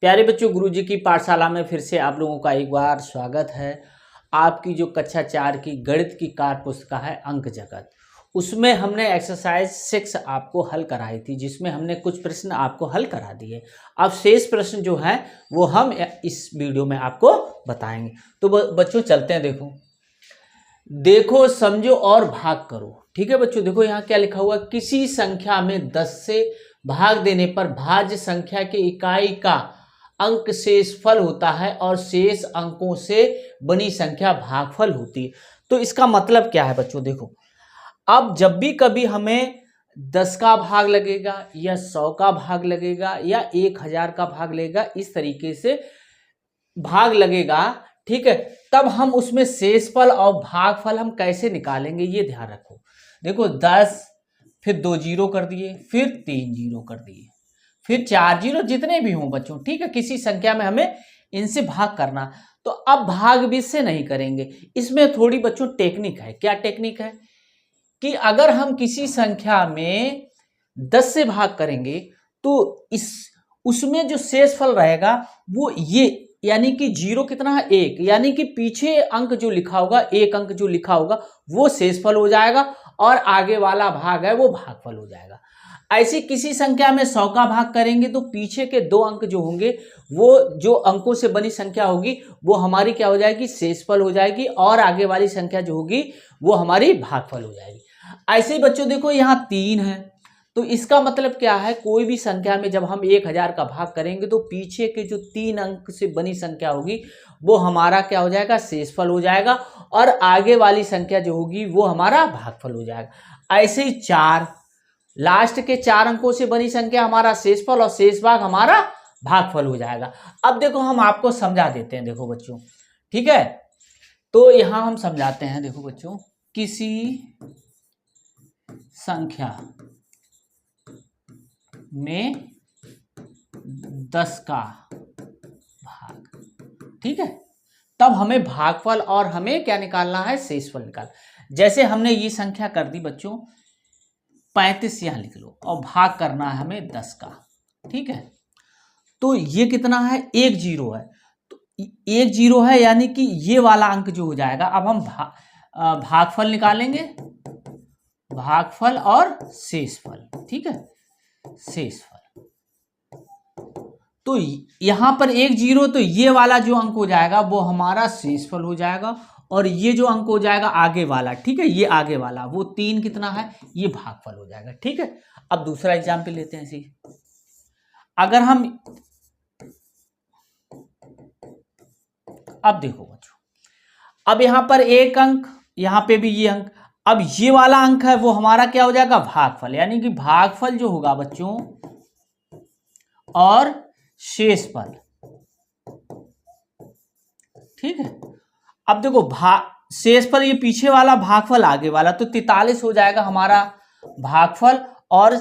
प्यारे बच्चों, गुरुजी की पाठशाला में फिर से आप लोगों का एक बार स्वागत है। आपकी जो कक्षा 4 की गणित की कार्य पुस्तिका है अंक जगत, उसमें हमने एक्सरसाइज 6 आपको हल कराई थी, जिसमें हमने कुछ प्रश्न आपको हल करा दिए। अब शेष प्रश्न जो है वो हम इस वीडियो में आपको बताएंगे। तो बच्चों चलते हैं। देखो समझो और भाग करो। ठीक है बच्चों, देखो यहाँ क्या लिखा हुआ, किसी संख्या में 10 से भाग देने पर भाज्य संख्या की इकाई का अंक शेषफल होता है और शेष अंकों से बनी संख्या भागफल होती है। तो इसका मतलब क्या है बच्चों, देखो अब जब भी कभी हमें 10 का भाग लगेगा या 100 का भाग लगेगा या 1000 का भाग लगेगा, इस तरीके से भाग लगेगा, ठीक है, तब हम उसमें शेषफल और भागफल हम कैसे निकालेंगे ये ध्यान रखो। देखो 10, फिर 2 जीरो कर दिए, फिर 3 जीरो कर दिए, फिर 4 जीरो, जितने भी हों बच्चों, ठीक है, किसी संख्या में हमें इनसे भाग करना। तो अब भाग भी से नहीं करेंगे, इसमें थोड़ी बच्चों टेक्निक है। क्या टेक्निक है कि अगर हम किसी संख्या में 10 से भाग करेंगे तो उसमें जो शेषफल रहेगा वो ये, यानी कि जीरो कितना है, 1, यानी कि पीछे अंक जो लिखा होगा, एक अंक जो लिखा होगा वो शेषफल हो जाएगा और आगे वाला भाग है वो भागफल हो जाएगा। ऐसी किसी संख्या में 100 का भाग करेंगे तो पीछे के 2 अंक जो होंगे, वो जो अंकों से बनी संख्या होगी वो हमारी क्या हो जाएगी, शेषफल हो जाएगी, और आगे वाली संख्या जो होगी वो हमारी भागफल हो जाएगी। ऐसे ही बच्चों देखो यहाँ 3 है, तो इसका मतलब क्या है, कोई भी संख्या में जब हम 1000 का भाग करेंगे तो पीछे के जो 3 अंक से बनी संख्या होगी वो हमारा क्या हो जाएगा, शेषफल हो जाएगा, और आगे वाली संख्या जो होगी वो हमारा भागफल हो जाएगा। ऐसे ही 4, लास्ट के 4 अंकों से बनी संख्या हमारा शेषफल और शेष भाग हमारा भागफल हो जाएगा। अब देखो हम आपको समझा देते हैं, देखो बच्चों, ठीक है, तो यहां हम समझाते हैं। देखो बच्चों, किसी संख्या में 10 का भाग, ठीक है, तब हमें भागफल और हमें क्या निकालना है, शेषफल निकाल। जैसे हमने ये संख्या कर दी बच्चों 35, यहां लिख लो, और भाग करना है हमें 10 का, ठीक है। तो ये कितना है, 1 जीरो है, तो 1 जीरो है, यानी कि ये वाला अंक जो हो जाएगा। अब हम भागफल निकालेंगे, भागफल और शेषफल, ठीक है, शेषफल। तो यहां पर 1 जीरो, तो ये वाला जो अंक हो जाएगा वो हमारा शेषफल हो जाएगा, और ये जो अंक हो जाएगा आगे वाला, ठीक है, ये आगे वाला वो 3 कितना है, ये भागफल हो जाएगा, ठीक है। अब दूसरा एग्जाम्पल लेते हैं। ऐसे अगर हम, अब देखो बच्चों, अब यहां पर एक अंक, यहां पे भी ये अंक, अब ये वाला अंक है वो हमारा क्या हो जाएगा, भागफल, यानी कि भागफल जो होगा बच्चों और शेषफल, ठीक है। अब देखो शेषफल ये पीछे वाला, भागफल आगे वाला, तो 43 हो जाएगा हमारा भागफल और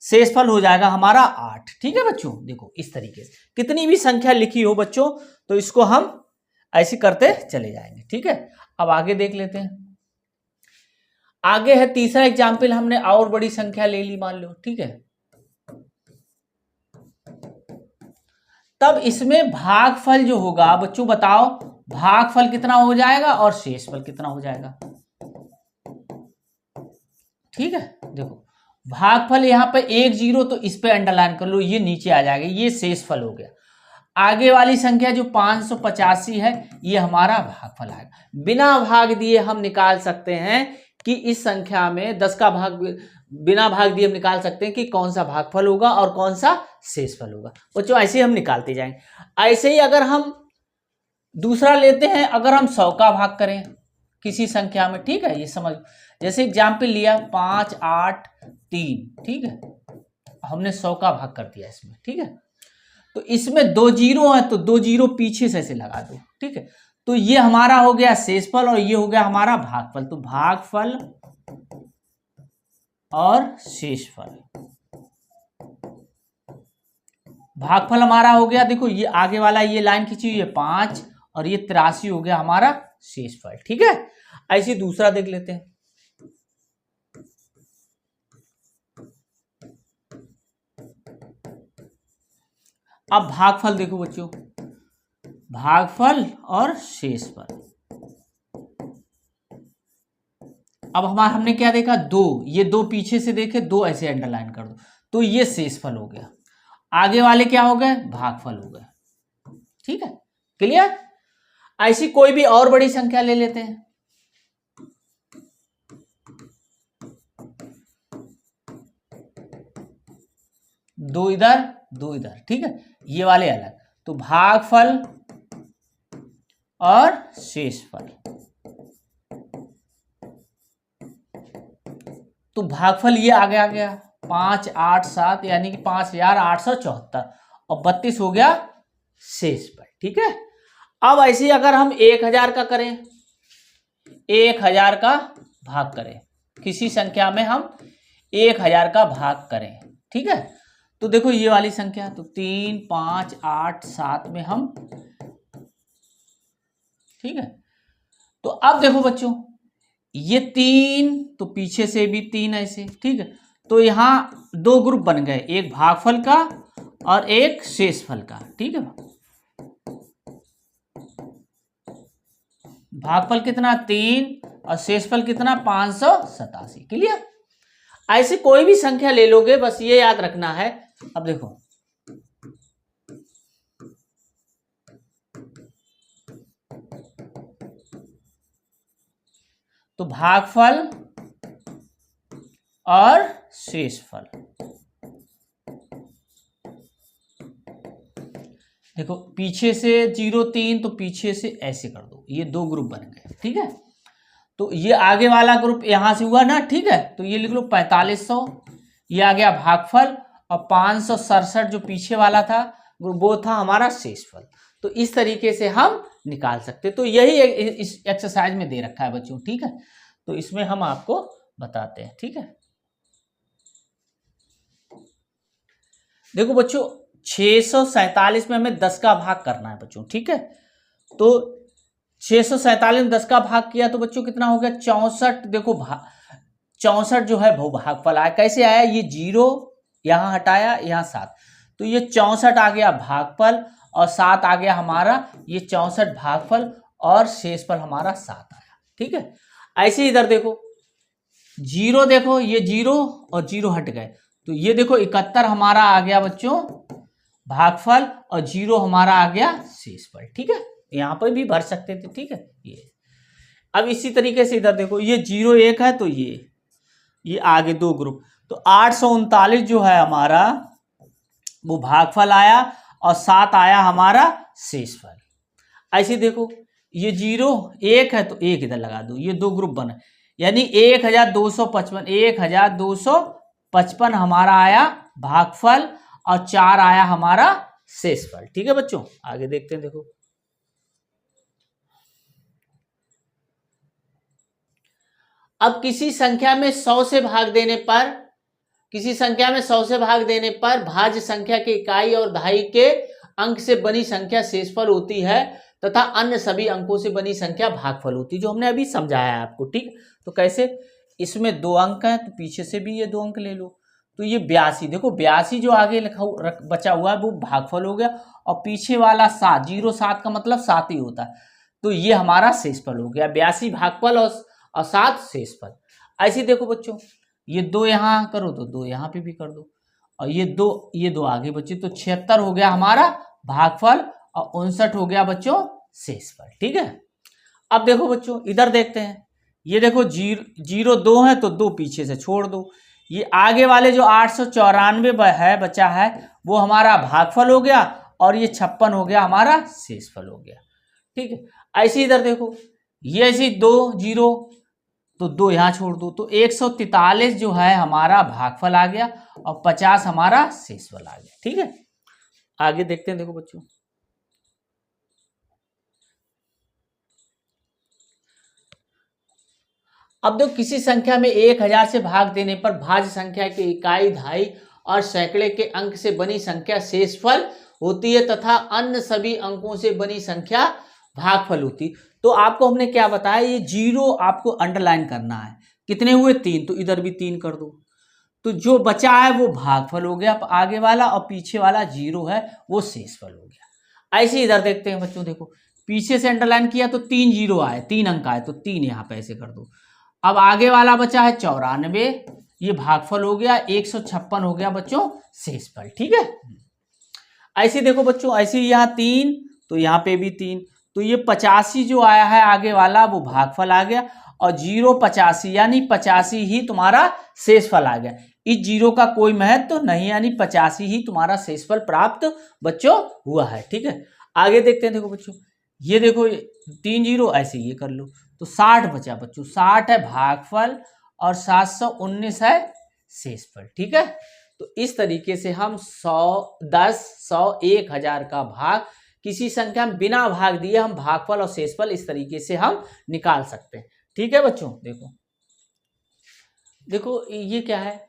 शेषफल हो जाएगा हमारा 8, ठीक है बच्चों। देखो इस तरीके से कितनी भी संख्या लिखी हो बच्चों, तो इसको हम ऐसे करते चले जाएंगे, ठीक है। अब आगे देख लेते हैं। आगे है तीसरा एग्जाम्पल, हमने और बड़ी संख्या ले ली मान लो, ठीक है। तब इसमें भागफल जो होगा बच्चों, बताओ भागफल कितना हो जाएगा और शेषफल कितना हो जाएगा, ठीक है। देखो भागफल यहां पे 1 जीरो, तो इस पे अंडरलाइन कर लो, ये नीचे आ जाएगा, ये शेषफल हो गया। आगे वाली संख्या जो 585 है ये हमारा भागफल आएगा। बिना भाग दिए हम निकाल सकते हैं कि इस संख्या में 10 का भाग, बिना भाग दिए हम निकाल सकते हैं कि कौन सा भागफल होगा और कौन सा शेषफल होगा बच्चों। ऐसे ही हम निकालते जाएंगे। ऐसे ही अगर हम दूसरा लेते हैं, अगर हम 100 का भाग करें किसी संख्या में, ठीक है, ये समझ, जैसे एग्जाम्पल लिया 5, 8, 3, ठीक है, हमने 100 का भाग कर दिया इसमें, ठीक है। तो इसमें 2 जीरो है, तो 2 जीरो पीछे से ऐसे लगा दो, ठीक है। तो ये हमारा हो गया शेषफल और ये हो गया हमारा भागफल। तो भागफल और शेषफल, भागफल हमारा हो गया, देखो ये आगे वाला ये लाइन खींची हुई है 5 और ये 83 हो गया हमारा शेषफल, ठीक है। ऐसे दूसरा देख लेते हैं। अब भागफल देखो बच्चों, भागफल और शेषफल। अब हमने क्या देखा, दो, ये दो पीछे से देखे, दो ऐसे अंडरलाइन कर दो, तो ये शेषफल हो गया। आगे वाले क्या हो गए, भागफल हो गए। ठीक है, क्लियर। ऐसी कोई भी और बड़ी संख्या ले लेते हैं। दो इधर, दो इधर, ठीक है, ये वाले अलग, तो भागफल और शेषफल। तो भागफल ये आगे आ गया 5, 8, 7, यानी कि 5874, और 32 हो गया शेषफल। ठीक है, अब ऐसे ही अगर हम 1000 का करें, 1000 का भाग करें, किसी संख्या में हम 1000 का भाग करें, ठीक है, तो देखो ये वाली संख्या, तो 3, 5, 8, 7 में हम, ठीक है, तो अब देखो बच्चों, ये 3, तो पीछे से भी 3 ऐसे, ठीक है, तो यहां दो ग्रुप बन गए, एक भागफल का और एक शेषफल का। ठीक है, भागफल कितना 3 और शेषफल कितना 587। क्लियर। ऐसे कोई भी संख्या ले लोगे, बस ये याद रखना है। अब देखो, तो भागफल और शेषफल, देखो पीछे से 0, 3, तो पीछे से ऐसे कर दो, ये दो ग्रुप बन गए। ठीक है, तो ये आगे वाला ग्रुप यहां से हुआ ना, ठीक है, तो ये लिख लो 4500, ये आ गया भागफल, और 567 जो पीछे वाला था वो था हमारा शेषफल। तो इस तरीके से हम निकाल सकते, तो यही इस एक्सरसाइज में दे रखा है बच्चों। ठीक है, तो इसमें हम आपको बताते हैं। ठीक है, देखो बच्चों 647 में हमें 10 का भाग करना है बच्चों। ठीक है, तो 647 में 10 का भाग किया तो बच्चों कितना हो गया 64। देखो 64 जो है वो भागफल आया, कैसे आया, ये 0 यहां हटाया, यहां 7, तो ये 64 आ गया भागफल, और 7 आ गया हमारा, ये 64 भागफल, और शेषफल हमारा 7 आया। ठीक है, ऐसे इधर देखो 0, देखो ये 0 और 0 हट गए, तो ये देखो 71 हमारा आ गया बच्चों भागफल, और 0 हमारा आ गया शेषफल। ठीक है, यहां पर भी भर सकते थे। ठीक है, ये अब इसी तरीके से इधर देखो, ये 0, 1 है, तो ये आगे दो ग्रुप, तो 839 जो है हमारा वो भागफल आया, और 7 आया हमारा शेषफल। ऐसे देखो ये 0, 1 है, तो 1 इधर लगा दो, ये दो ग्रुप बने, यानी 1255 हमारा आया भागफल, और 4 आया हमारा शेषफल। ठीक है बच्चों, आगे देखते हैं। देखो अब किसी संख्या में 100 से भाग देने पर, किसी संख्या में 100 से भाग देने पर भाज्य संख्या के इकाई और दहाई के अंक से बनी संख्या शेषफल होती है, तथा अन्य सभी अंकों से बनी संख्या भागफल होती है, जो हमने अभी समझाया है आपको। ठीक, तो कैसे, इसमें 2 अंक हैं, तो पीछे से भी ये 2 अंक ले लो, तो ये 82, देखो 82 जो आगे लिखा बचा हुआ है वो भागफल हो गया, और पीछे वाला 7, 0, 7 का मतलब 7 ही होता है, तो ये हमारा शेषफल हो गया। 82 भागफल और 7 शेषफल। ऐसे देखो बच्चों, ये 2 यहाँ करो तो 2 यहाँ पे भी कर दो, और ये दो आगे बच्चे, तो 76 हो गया हमारा भागफल, और 59 हो गया बच्चों शेषफल। ठीक है, अब देखो बच्चों इधर देखते हैं, ये देखो 0, 2 है, तो 2 पीछे से छोड़ दो, ये आगे वाले जो 894 है बचा है वो हमारा भागफल हो गया, और ये 56 हो गया हमारा शेषफल हो गया। ठीक है, ऐसे इधर देखो, ये ऐसे 2, 0, तो 2 यहां छोड़ दो, तो 143 जो है हमारा भागफल आ गया, और 50 हमारा शेषफल आ गया। ठीक है, आगे देखते हैं। देखो बच्चों, अब देखो किसी संख्या में 1000 से भाग देने पर भाज्य संख्या की इकाई, दहाई और सैकड़े के अंक से बनी संख्या शेषफल होती है, तथा अन्य सभी अंकों से बनी संख्या भागफल होती। तो आपको हमने क्या बताया, ये 0 आपको अंडरलाइन करना है, कितने हुए 3, तो इधर भी 3 कर दो, तो जो बचा है वो भागफल हो गया आगे वाला, और पीछे वाला 0 है वो शेषफल हो गया। ऐसे इधर देखते हैं बच्चों, देखो पीछे से अंडरलाइन किया तो 3 0 आए, 3 अंक आए, तो 3 यहाँ पे ऐसे कर दो। अब आगे वाला बचा है 94, ये भागफल हो गया, 156 हो गया बच्चों शेषफल। ठीक है, ऐसे देखो बच्चों, ऐसे यहाँ 3, तो यहाँ पे भी 3, तो ये 85 जो आया है आगे वाला वो भागफल आ गया, और 0 85 यानी 85 ही तुम्हारा शेषफल आ गया। इस 0 का कोई महत्व तो नहीं, यानी 85 ही तुम्हारा शेषफल प्राप्त बच्चों हुआ है। ठीक है, आगे देखते हैं। देखो बच्चों, ये देखो 3 0 ऐसे ये कर लो, तो 60 बचा बच्चों, 60 है भागफल और 719 है शेषफल। ठीक है, तो इस तरीके से हम 100, 10, 100, 1000 का भाग किसी संख्या में बिना भाग दिए हम भागफल और शेषफल इस तरीके से हम निकाल सकते हैं। ठीक है बच्चों, देखो देखो ये क्या है,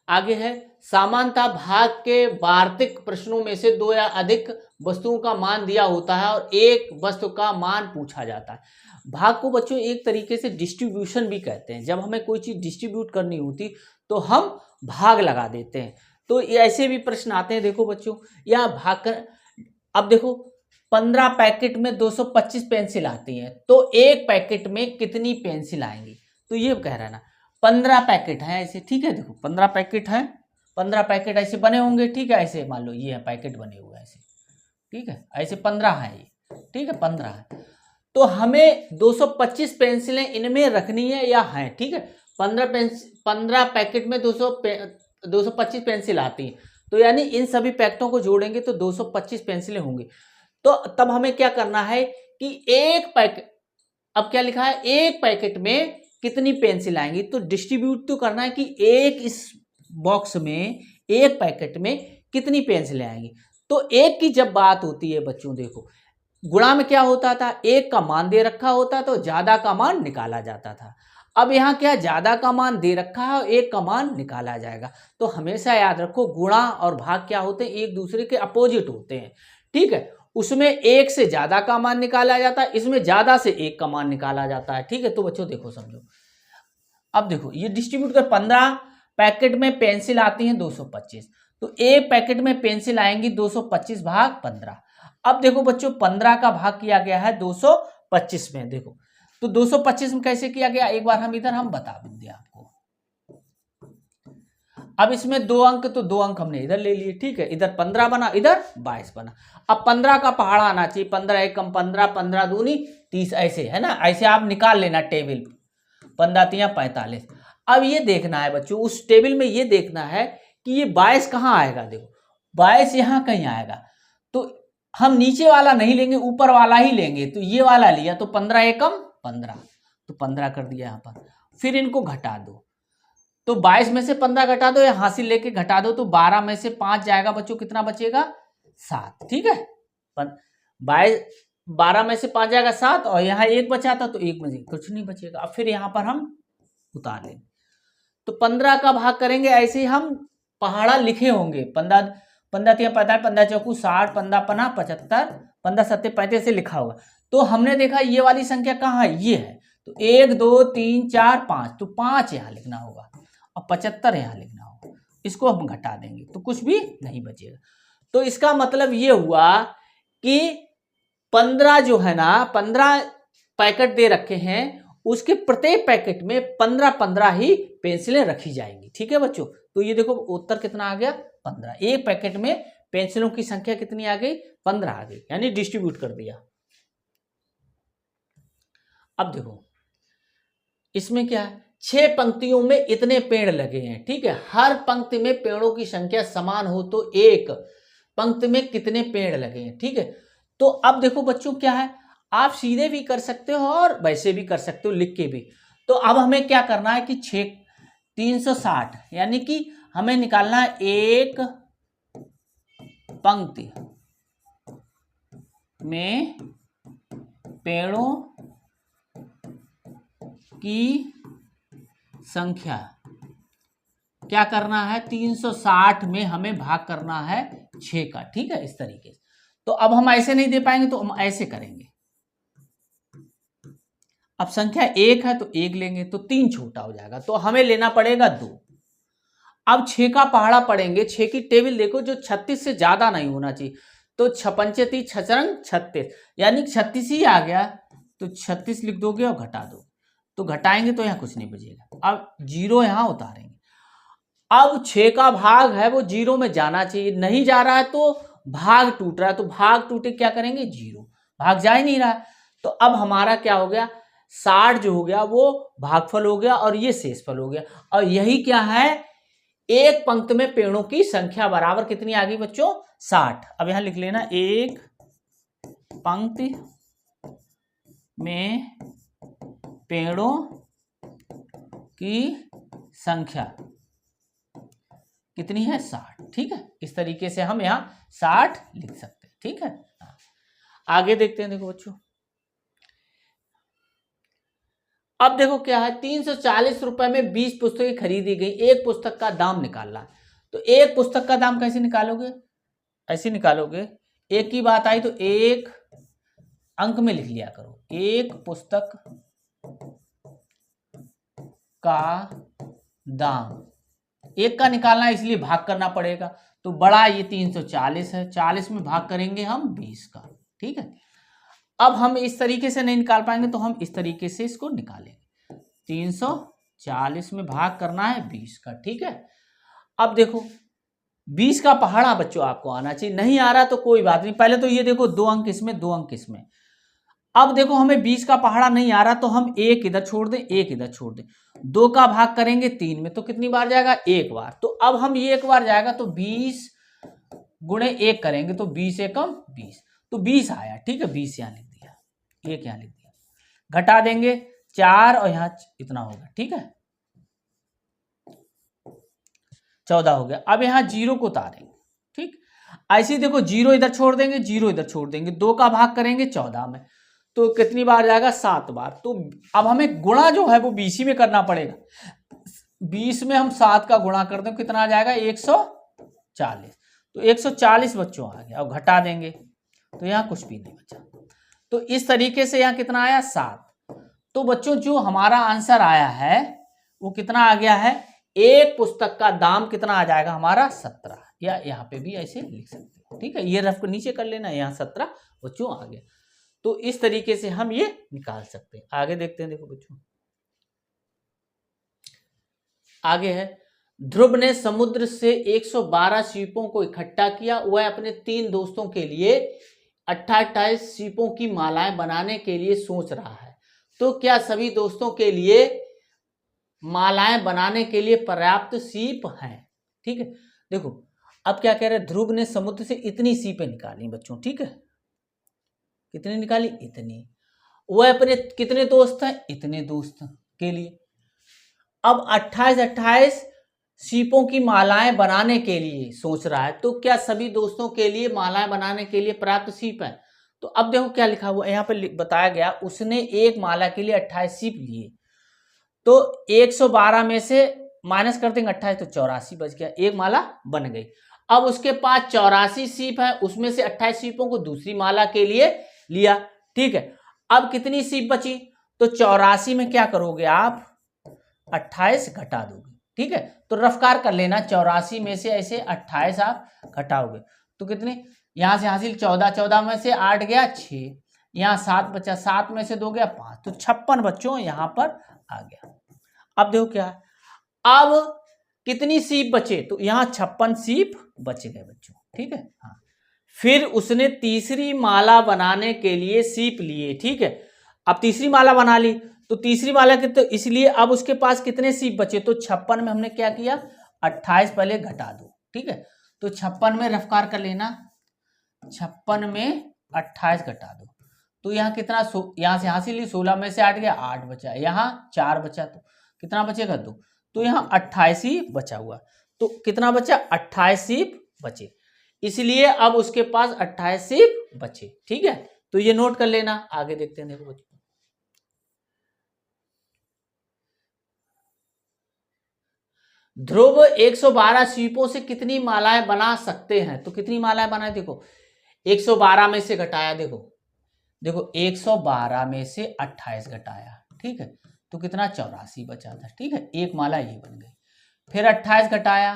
आगे है सामान्यतः भाग के वार्षिक प्रश्नों में से 2 या अधिक वस्तुओं का मान दिया होता है और एक वस्तु का मान पूछा जाता है। भाग को बच्चों एक तरीके से डिस्ट्रीब्यूशन भी कहते हैं। जब हमें कोई चीज डिस्ट्रीब्यूट करनी होती तो हम भाग लगा देते हैं। तो ऐसे भी प्रश्न आते हैं। देखो बच्चों, यह भाग कर, अब देखो 15 पैकेट में 225 पेंसिल आती हैं, तो एक पैकेट में कितनी पेंसिल आएंगी? तो ये कह रहा है ना 15 पैकेट है ऐसे। ठीक है, देखो 15 पैकेट है, 15 पैकेट ऐसे बने होंगे। ठीक है, ऐसे मान लो ये है पैकेट बने हुए ऐसे। ठीक है, ऐसे 15 है ये। ठीक है, 15 है, तो हमें 225 पेंसिलें इनमें रखनी है या है। ठीक है, 15 पैकेट में 225 पेंसिल आती है, तो यानी इन सभी पैकेटों को जोड़ेंगे तो 225 पेंसिलें होंगी। तो तब हमें क्या करना है कि एक पैकेट, अब क्या लिखा है, एक पैकेट में कितनी पेंसिल आएंगी, तो डिस्ट्रीब्यूट तो करना है कि एक इस बॉक्स में, एक पैकेट में कितनी पेंसिलें आएंगी। तो एक की जब बात होती है बच्चों, देखो गुणा में क्या होता था, एक का मान दे रखा होता तो ज्यादा का मान निकाला जाता था। अब यहाँ क्या, ज्यादा का मान दे रखा है और एक का मान निकाला जाएगा। तो हमेशा याद रखो गुणा और भाग क्या होते हैं, एक दूसरे के अपोजिट होते हैं। ठीक है, उसमें एक से ज्यादा का मान निकाला जाता है, इसमें ज्यादा से एक का मान निकाला जाता है। ठीक है, तो बच्चों देखो समझो, अब देखो ये डिस्ट्रीब्यूट कर 15 पैकेट में पेंसिल आती हैं 225, तो एक पैकेट में पेंसिल आएंगी 225 भाग 15। अब देखो बच्चों 15 का भाग किया गया है 225 में। देखो तो 225 में कैसे किया गया, एक बार हम इधर हम बता देंगे आपको। अब इसमें 2 अंक, तो 2 अंक हमने इधर ले लिए। ठीक है, इधर 15 बना, इधर 22 बना। अब 15 का पहाड़ा आना चाहिए, 15 एकम 15, 15 दूनी 30, ऐसे है ना, ऐसे आप निकाल लेना टेबल, 15 तिया 45। अब ये देखना है बच्चों, उस टेबल में ये देखना है कि ये 22 कहाँ आएगा। देखो 22 यहाँ कहीं आएगा, तो हम नीचे वाला नहीं लेंगे, ऊपर वाला ही लेंगे। तो ये वाला लिया, तो 15 एकम 15, तो 15 कर दिया यहाँ पर। फिर इनको घटा दो, तो 22 में से 15 घटा दो या हासिल लेके घटा दो, तो 12 में से 5 जाएगा बच्चों, कितना बचेगा 7। ठीक है, 12 में से 5 जाएगा 7, और यहाँ 1 बचा था तो 1 में से कुछ नहीं बचेगा। अब फिर यहाँ पर हम उतार लेंगे, तो 15 का भाग करेंगे, ऐसे ही हम पहाड़ा लिखे होंगे। 15 15 तिया 45, 15 चौकू 60, 15 पना 75, 15 सत्ते 35 से लिखा होगा। तो हमने देखा ये वाली संख्या कहाँ है, ये है, तो 1 2 3 4 5, तो 5 यहाँ लिखना होगा और 75 यहाँ लिखना होगा। इसको हम घटा देंगे तो कुछ भी नहीं बचेगा। तो इसका मतलब ये हुआ कि 15 जो है ना, 15 पैकेट दे रखे हैं, उसके प्रत्येक पैकेट में 15-15 ही पेंसिलें रखी जाएंगी। ठीक है बच्चों, तो ये देखो उत्तर कितना आ गया, 15। एक पैकेट में पेंसिलों की संख्या कितनी आ गई, 15 आ गई, यानी डिस्ट्रीब्यूट कर दिया। अब देखो इसमें क्या है, 6 पंक्तियों में इतने पेड़ लगे हैं। ठीक है, हर पंक्ति में पेड़ों की संख्या समान हो तो एक पंक्ति में कितने पेड़ लगे हैं। ठीक है, तो अब देखो बच्चों क्या है, आप सीधे भी कर सकते हो और वैसे भी कर सकते हो, लिख के भी। तो अब हमें क्या करना है कि 360, यानी कि हमें निकालना है एक पंक्ति में पेड़ों की संख्या, क्या करना है, 360 में हमें भाग करना है 6 का। ठीक है, इस तरीके से। तो अब हम ऐसे नहीं दे पाएंगे, तो हम ऐसे करेंगे। अब संख्या 1 है तो 1 लेंगे, तो 3 छोटा हो जाएगा, तो हमें लेना पड़ेगा 2। अब 6 का पहाड़ा पढ़ेंगे, 6 की टेबल देखो, जो 36 से ज्यादा नहीं होना चाहिए। तो 56 छचरंग 36, यानी 36 ही आ गया, तो 36 लिख दोगे और घटा दो, तो घटाएंगे तो यहाँ कुछ नहीं बचेगा। अब जीरो यहाँ उतारेंगे। अब 6 का भाग है वो जीरो में जाना चाहिए, नहीं जा रहा है तो भाग टूट रहा है, तो भाग टूटे क्या करेंगे, जीरो, भाग जा ही नहीं रहा। तो अब हमारा क्या हो गया, 60 जो हो गया वो भागफल हो गया और ये शेषफल हो गया। और यही क्या है, एक पंक्ति में पेड़ों की संख्या बराबर कितनी आ गई बच्चों, 60। अब यहां लिख लेना, एक पंक्ति में पेड़ों की संख्या कितनी है, 60। ठीक है, इस तरीके से हम यहां 60 लिख सकते हैं। ठीक है, आगे देखते हैं। देखो बच्चों, अब देखो क्या है, 340 रुपए में 20 पुस्तकें खरीदी गई, एक पुस्तक का दाम निकालना है। तो एक पुस्तक का दाम कैसे निकालोगे, ऐसे निकालोगे, एक की बात आई तो एक अंक में लिख लिया करो, एक पुस्तक का दाम, एक का निकालना है इसलिए भाग करना पड़ेगा। तो बड़ा ये 340 है, 40 में भाग करेंगे हम 20 का। ठीक है, अब हम इस तरीके से नहीं निकाल पाएंगे तो हम इस तरीके से इसको निकालेंगे, 340 में भाग करना है 20 का। ठीक है, अब देखो 20 का पहाड़ा बच्चों आपको आना चाहिए, नहीं आ रहा तो कोई बात नहीं, पहले तो ये देखो 2 अंक इसमें 2 अंक इसमें। अब देखो हमें 20 का पहाड़ा नहीं आ रहा तो हम एक इधर छोड़ दें, एक इधर छोड़ दें, 2 का भाग करेंगे 3 में तो कितनी बार जाएगा, एक बार। तो अब हम ये एक बार जाएगा तो 20 गुणे 1 करेंगे तो 20 एकम 20, तो 20 आया। ठीक है, 20 यहाँ लिख दिया, एक यहाँ लिख दिया, घटा देंगे 4 और यहाँ इतना होगा। ठीक है, 14 हो गया। अब यहाँ जीरो को उतारेंगे। ठीक, ऐसे ही देखो, जीरो इधर छोड़ देंगे, जीरो इधर छोड़ देंगे, 2 का भाग करेंगे 14 में तो कितनी बार जाएगा, 7 बार। तो अब हमें गुणा जो है वो 20 में करना पड़ेगा, 20 में हम 7 का गुणा कर दें कितना आ जाएगा, 140। तो 140 बच्चों आ गया, और घटा देंगे तो यहाँ कुछ भी नहीं बचा। तो इस तरीके से यहाँ कितना आया, 7। तो बच्चों जो हमारा आंसर आया है वो कितना आ गया है, एक पुस्तक का दाम कितना आ जाएगा हमारा, 17, या यहाँ पे भी ऐसे लिख सकते हो। ठीक है, ये रफ को नीचे कर लेना, यहाँ 17 बच्चों आ गया। तो इस तरीके से हम ये निकाल सकते हैं। आगे देखते हैं। देखो बच्चों, आगे है, ध्रुव ने समुद्र से 112 सीपों को इकट्ठा किया, वह अपने 3 दोस्तों के लिए 28 सीपों की मालाएं बनाने के लिए सोच रहा है। तो क्या सभी दोस्तों के लिए मालाएं बनाने के लिए पर्याप्त सीप हैं। ठीक है, देखो अब क्या कह रहे हैं, ध्रुव ने समुद्र से इतनी सीपें निकाली बच्चों। ठीक है, कितनी निकाली, इतनी। वह अपने कितने दोस्त हैं, इतने दोस्त के लिए। अब 28 सीपों की मालाएं बनाने के लिए सोच रहा है, तो क्या सभी दोस्तों के लिए मालाएं बनाने के लिए पर्याप्त सीप है। तो अब देखो क्या लिखा हुआ यहाँ पे बताया गया, उसने एक माला के लिए 28 सीप लिए, तो 112 में से माइनस कर देंगे 28 तो 84 बच गया, एक माला बन गई। अब उसके पास 84 सीप है, उसमें से 28 सीपों को दूसरी माला के लिए लिया। ठीक है, अब कितनी सीप बची, तो 84 में क्या करोगे आप, 28 घटा दोगे। ठीक है, तो रफ्कार कर लेना, 84 में से ऐसे 28 आप घटाओगे तो कितने, यहां से हासिल 14, 14 में से 8 गया 6, यहाँ 7 बचा, 7 में से 2 गया 5, तो 56 बच्चों यहां पर आ गया। अब देखो क्या है, अब कितनी सीप बचे, तो यहां 56 सीप बच गए बच्चों। ठीक है, हाँ, फिर उसने तीसरी माला बनाने के लिए सीप लिए। ठीक है, अब तीसरी माला बना ली, तो तीसरी माला के, तो इसलिए अब उसके पास कितने सीप बचे, तो 56 में हमने क्या किया, 28 पहले घटा दो। ठीक है, तो 56 में रफ्कार कर लेना, 56 में 28 घटा दो, तो यहाँ कितना, यहाँ से हासिल 16 में से 8 गया 8 बचा, यहाँ 4 बचा, तो कितना बचेगा 2, तो यहाँ 28 ही बचा हुआ, तो कितना बचा, 28 सीप बचे, इसलिए अब उसके पास 28 सीप बचे। ठीक है, तो ये नोट कर लेना। आगे देखते हैं। देखो बच्चों, ध्रुव 112 सीपों से कितनी मालाएं बना सकते हैं, तो कितनी मालाएं बनाए, देखो 112 में से घटाया, देखो देखो 112 में से 28 घटाया। ठीक है, तो कितना, 84 बचा था। ठीक है, एक माला ये बन गई, फिर 28 घटाया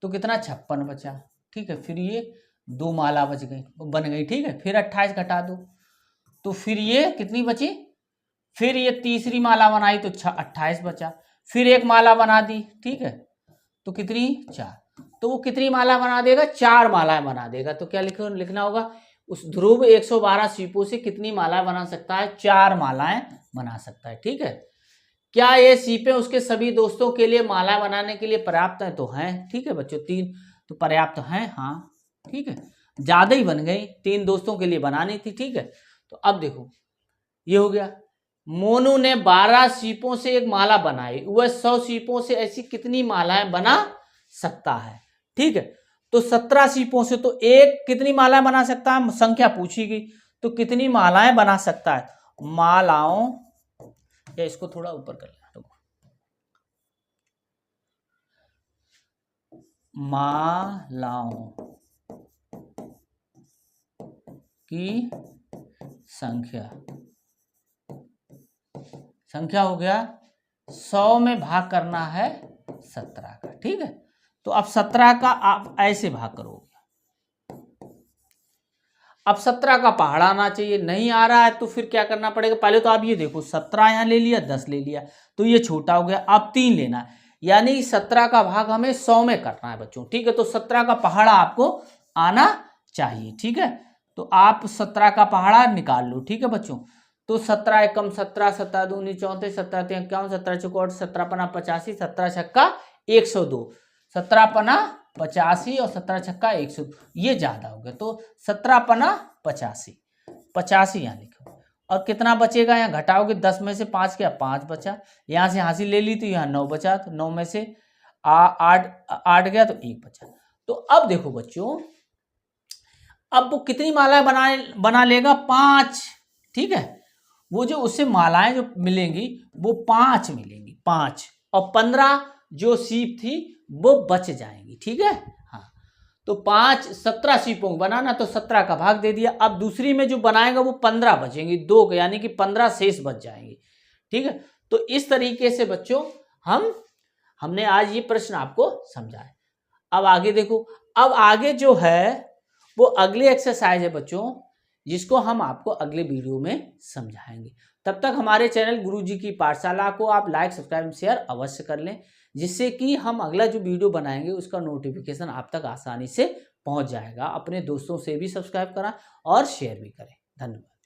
तो कितना 56 बचा, ठीक है। फिर ये 2 माला बच गई, बन गई, ठीक है। फिर 28 घटा दो तो फिर ये कितनी बची, फिर ये तीसरी माला बनाई तो 28 बचा, फिर एक माला बना दी, ठीक है, तो कितनी 4, तो वो कितनी माला बना देगा, 4 मालाएं बना देगा। तो क्या लिखना होगा, उस ध्रुव 112 सीपों से कितनी माला बना सकता है, 4 मालाएं बना सकता है, ठीक है। क्या ये सीपें उसके सभी दोस्तों के लिए माला बनाने के लिए पर्याप्त है, तो हैं, ठीक है बच्चों, 3 तो पर्याप्त हैं, हाँ, ठीक है। ज्यादा ही बन गई, 3 दोस्तों के लिए बनानी थी, ठीक है। तो अब देखो ये हो गया, मोनू ने 12 सीपों से एक माला बनाई, वह 100 सीपों से ऐसी कितनी मालाएं बना सकता है, ठीक है। तो 17 सीपों से तो एक कितनी मालाएं बना सकता है, संख्या पूछी गई, तो कितनी मालाएं बना सकता है, मालाओं, या इसको थोड़ा ऊपर कर लेना, मालाओं की संख्या हो गया 100 में भाग करना है 17 का, ठीक है। तो अब 17 का आप ऐसे भाग करोगे, अब 17 का पहाड़ा आना चाहिए, नहीं आ रहा है तो फिर क्या करना पड़ेगा, पहले तो आप ये देखो 17 यहां ले लिया, 10 ले लिया, तो ये छोटा हो गया, अब 3 लेना है, यानी 17 का भाग हमें 100 में करना है बच्चों, ठीक है। तो 17 का पहाड़ा आपको आना चाहिए, ठीक है। तो आप 17 का पहाड़ा निकाल लो, ठीक है बच्चों। तो 17 एकम 17, 17 दूनी 34, 17 तिया 51, 17 चौकोट 17 पना 85, 17 छक्का 102, 17 पना 85 और 17 छक्का 100, ये ज्यादा हो गया, तो 17 पना 85 यहाँ लिखो, और कितना बचेगा, यहाँ घटाओगे 10 में से 5 क्या 5 बचा, यहाँ से हासिल ले ली तो यहाँ 9 बचा, तो 9 में से 8 गया तो 1 बचा। तो अब देखो बच्चों, अब वो कितनी मालाएं बना लेगा, 5, ठीक है। वो जो उससे मालाएं जो मिलेंगी वो 5 मिलेंगी, 5, और 15 जो सीप थी वो बच जाएंगी, ठीक है। हाँ, तो 5 17 सीपों को बनाना, तो 17 का भाग दे दिया। अब दूसरी में जो बनाएगा वो 15 बचेंगी, 2, यानी कि 15 शेष बच जाएंगे, ठीक है। तो इस तरीके से बच्चों हमने आज ये प्रश्न आपको समझाया। अब आगे देखो, अब आगे जो है वो अगली एक्सरसाइज है बच्चों, जिसको हम आपको अगले वीडियो में समझाएंगे। तब तक हमारे चैनल गुरुजी की पाठशाला को आप लाइक, सब्सक्राइब, शेयर अवश्य कर लें, जिससे कि हम अगला जो वीडियो बनाएंगे उसका नोटिफिकेशन आप तक आसानी से पहुंच जाएगा। अपने दोस्तों से भी सब्सक्राइब करें और शेयर भी करें। धन्यवाद।